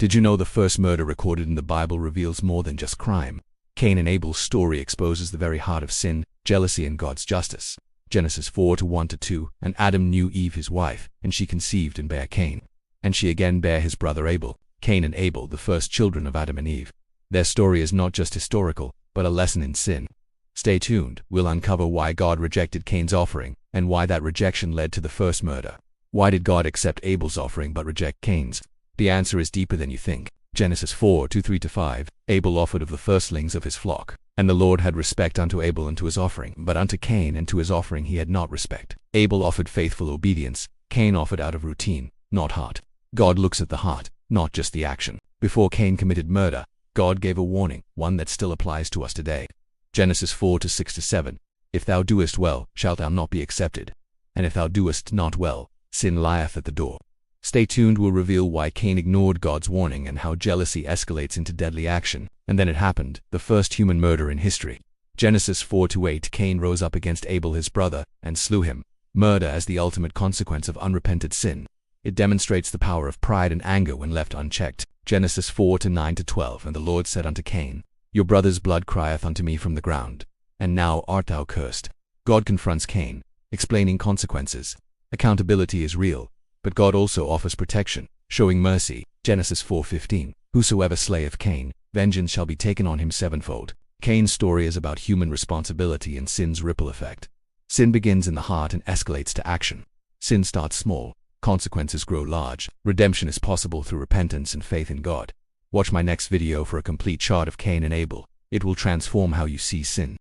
Did you know the first murder recorded in the Bible reveals more than just crime? Cain and Abel's story exposes the very heart of sin, jealousy, and God's justice. Genesis 4:1-2, And Adam knew Eve his wife, and she conceived and bare Cain. And she again bare his brother Abel. Cain and Abel, the first children of Adam and Eve. Their story is not just historical, but a lesson in sin. Stay tuned, we'll uncover why God rejected Cain's offering, and why that rejection led to the first murder. Why did God accept Abel's offering but reject Cain's? The answer is deeper than you think. Genesis 4:3-5, Abel offered of the firstlings of his flock. And the Lord had respect unto Abel and to his offering, but unto Cain and to his offering he had not respect. Abel offered faithful obedience, Cain offered out of routine, not heart. God looks at the heart, not just the action. Before Cain committed murder, God gave a warning, one that still applies to us today. Genesis 4:6-7, If thou doest well, shalt thou not be accepted. And if thou doest not well, sin lieth at the door. Stay tuned, we'll reveal why Cain ignored God's warning and how jealousy escalates into deadly action. And then it happened, the first human murder in history. Genesis 4:8, Cain rose up against Abel his brother, and slew him. Murder as the ultimate consequence of unrepented sin. It demonstrates the power of pride and anger when left unchecked. Genesis 4:9-12, And the Lord said unto Cain, Your brother's blood crieth unto me from the ground, and now art thou cursed. God confronts Cain, explaining consequences. Accountability is real, but God also offers protection, showing mercy. Genesis 4:15, Whosoever slayeth Cain, vengeance shall be taken on him sevenfold. Cain's story is about human responsibility and sin's ripple effect. Sin begins in the heart and escalates to action. Sin starts small, consequences grow large. Redemption is possible through repentance and faith in God. Watch my next video for a complete chart of Cain and Abel. It will transform how you see sin.